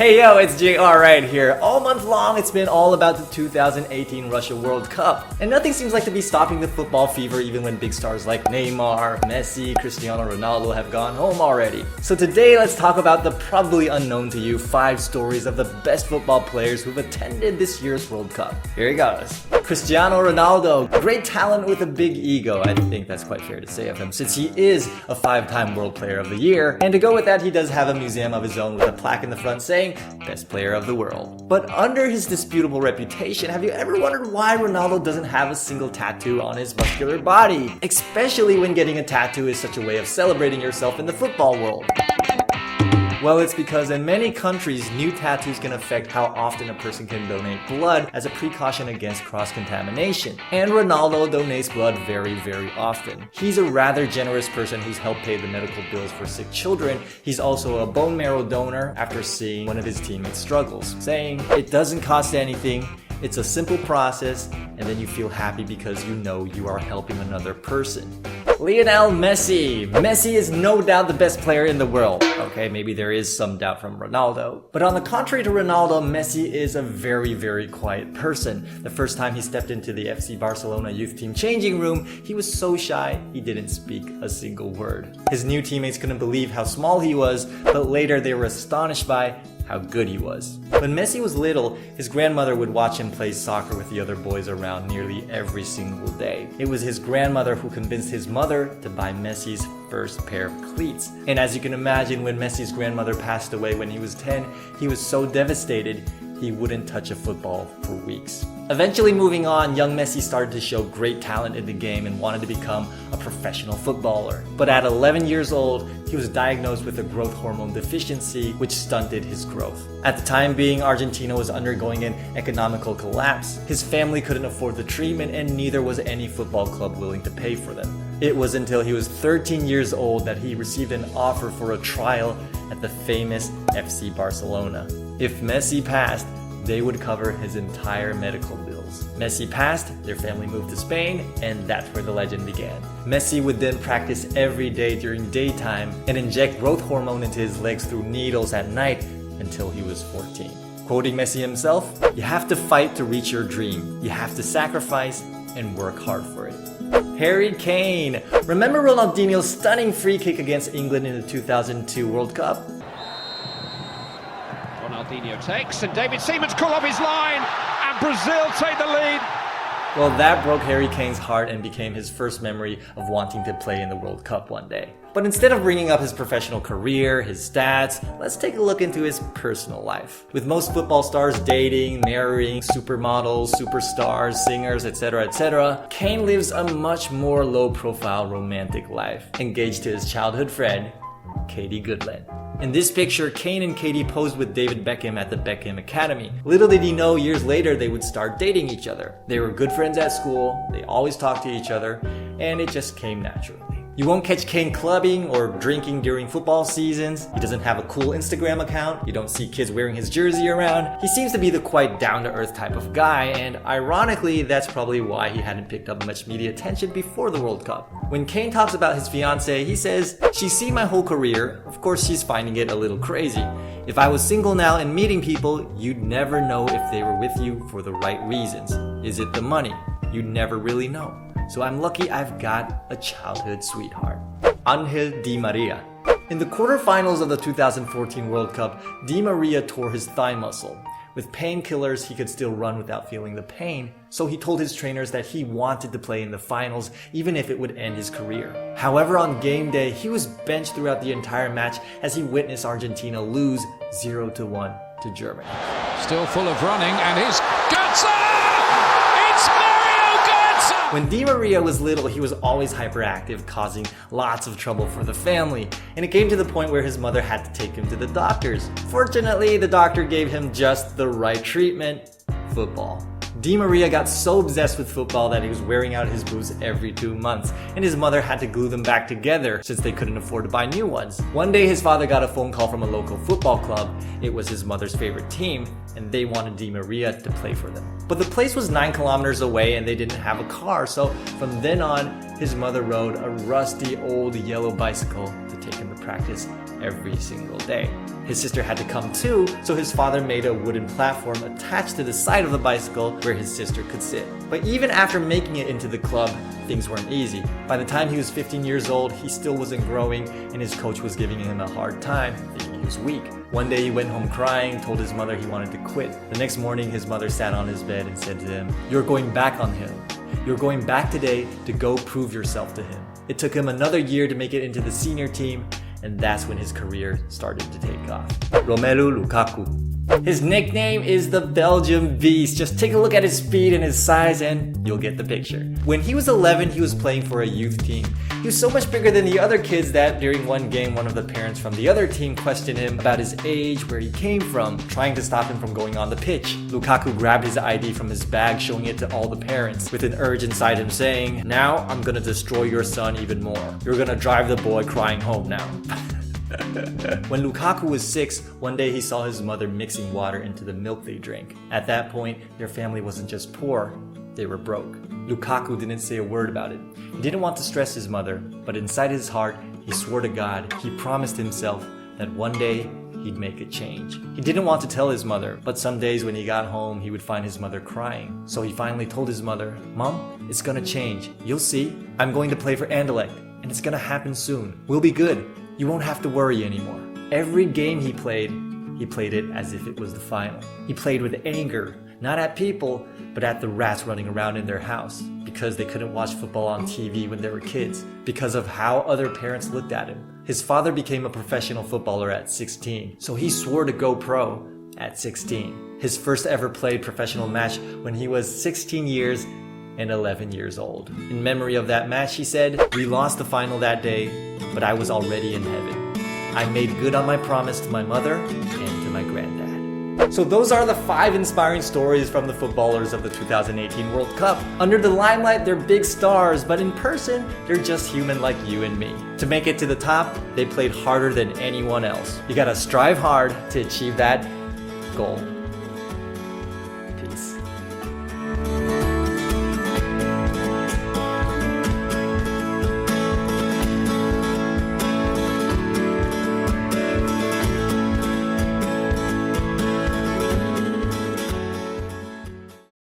Hey yo, it's JR right here. All month long, it's been all about the 2018 Russia World Cup. And nothing seems like to be stopping the football fever even when big stars like Neymar, Messi, Cristiano Ronaldo have gone home already. So today, let's talk about the probably unknown to you 5 stories of the best football players who've attended this year's World Cup. Here he goes. Cristiano Ronaldo, great talent with a big ego. I think that's quite fair to say of him since he is a 5-time World Player of the Year. And to go with that, he does have a museum of his own with a plaque in the front saying, Best Player of the World. But under his disputable reputation, have you ever wondered why Ronaldo doesn't have a single tattoo on his muscular body? Especially when getting a tattoo is such a way of celebrating yourself in the football world. Well, it's because in many countries, new tattoos can affect how often a person can donate blood as a precaution against cross-contamination. And Ronaldo donates blood very, very often. He's a rather generous person who's helped pay the medical bills for sick children. He's also a bone marrow donor after seeing one of his teammates struggles, saying, "It doesn't cost anything. It's a simple process, and then you feel happy because you know you are helping another person." Lionel Messi. Messi is no doubt the best player in the world. Okay, maybe there is some doubt from Ronaldo. But on the contrary to Ronaldo, Messi is a very, very quiet person. The first time he stepped into the FC Barcelona youth team changing room, he was so shy, he didn't speak a single word. His new teammates couldn't believe how small he was, but later they were astonished by how good he was. When Messi was little, his grandmother would watch him play soccer with the other boys around nearly every single day. It was his grandmother who convinced his mother to buy Messi's first pair of cleats. And as you can imagine, when Messi's grandmother passed away when he was 10, he was so devastated he wouldn't touch a football for weeks. Eventually moving on, young Messi started to show great talent in the game and wanted to become a professional footballer. But at 11 years old, he was diagnosed with a growth hormone deficiency, which stunted his growth. At the time being, Argentina was undergoing an economical collapse. His family couldn't afford the treatment, and neither was any football club willing to pay for them. It was until he was 13 years old that he received an offer for a trial at the famous FC Barcelona. If Messi passed, they would cover his entire medical bills. Messi passed, their family moved to Spain, and that's where the legend began. Messi would then practice every day during daytime and inject growth hormone into his legs through needles at night until he was 14. Quoting Messi himself, "You have to fight to reach your dream. You have to sacrifice and work hard for it." Harry Kane. Remember Ronaldinho's stunning free kick against England in the 2002 World Cup? Ronaldinho takes, and David Seaman's caught off his line, and Brazil take the lead. Well, that broke Harry Kane's heart and became his first memory of wanting to play in the World Cup one day. But instead of bringing up his professional career, his stats, let's take a look into his personal life. With most football stars dating, marrying, supermodels, superstars, singers, etc., Kane lives a much more low-profile romantic life, engaged to his childhood friend, Katie Goodland. In this picture, Kane and Katie posed with David Beckham at the Beckham Academy. Little did he know, years later they would start dating each other. They were good friends at school, they always talked to each other, and it just came naturally. You won't catch Kane clubbing or drinking during football seasons. He doesn't have a cool Instagram account. You don't see kids wearing his jersey around. He seems to be the quite down-to-earth type of guy, and ironically, that's probably why he hadn't picked up much media attention before the World Cup. When Kane talks about his fiancée, he says, "She's seen my whole career. Of course, she's finding it a little crazy. If I was single now and meeting people, you'd never know if they were with you for the right reasons. Is it the money? You'd never really know. So I'm lucky I've got a childhood sweetheart." Angel Di Maria. In the quarterfinals of the 2014 World Cup, Di Maria tore his thigh muscle. With painkillers, he could still run without feeling the pain, so he told his trainers that he wanted to play in the finals, even if it would end his career. However, on game day, he was benched throughout the entire match as he witnessed Argentina lose 0-1 to Germany. Still full of running, and his guts. When Di Maria was little, he was always hyperactive, causing lots of trouble for the family, and it came to the point where his mother had to take him to the doctors. Fortunately, the doctor gave him just the right treatment: football. Di Maria got so obsessed with football that he was wearing out his boots every 2 months, and his mother had to glue them back together since they couldn't afford to buy new ones. One day his father got a phone call from a local football club. It was his mother's favorite team, and they wanted Di Maria to play for them. But the place was 9 kilometers away and they didn't have a car, so from then on, his mother rode a rusty old yellow bicycle to take him to practice every single day. His sister had to come too, so his father made a wooden platform attached to the side of the bicycle where his sister could sit. But even after making it into the club, things weren't easy. By the time he was 15 years old, he still wasn't growing, and his coach was giving him a hard time, thinking he was weak. One day he went home crying, told his mother he wanted to quit. The next morning, his mother sat on his bed and said to him, "You're going back on him. You're going back today to go prove yourself to him." It took him another year to make it into the senior team, and that's when his career started to take off. Romelu Lukaku. His nickname is the Belgium Beast. Just take a look at his speed and his size and you'll get the picture. When he was 11, he was playing for a youth team. He was so much bigger than the other kids that during one game, one of the parents from the other team questioned him about his age, where he came from, trying to stop him from going on the pitch. Lukaku grabbed his ID from his bag, showing it to all the parents, with an urge inside him saying, "Now I'm gonna destroy your son even more. You're gonna drive the boy crying home now." When Lukaku was 6, one day he saw his mother mixing water into the milk they drank. At that point, their family wasn't just poor, they were broke. Lukaku didn't say a word about it. He didn't want to stress his mother, but inside his heart, he swore to God, he promised himself that one day he'd make a change. He didn't want to tell his mother, but some days when he got home, he would find his mother crying. So he finally told his mother, "Mom, it's gonna change. You'll see. I'm going to play for Anderlecht, and it's gonna happen soon. We'll be good. You won't have to worry anymore." Every game he played it as if it was the final. He played with anger, not at people, but at the rats running around in their house, because they couldn't watch football on TV when they were kids, because of how other parents looked at him. His father became a professional footballer at 16, so he swore to go pro at 16. His first ever played professional match when he was 16 years and 11 years old. In memory of that match, he said, "We lost the final that day, but I was already in heaven. I made good on my promise to my mother and to my granddad." So those are the 5 inspiring stories from the footballers of the 2018 World Cup. Under the limelight, they're big stars, but in person, they're just human like you and me. To make it to the top, they played harder than anyone else. You gotta strive hard to achieve that goal.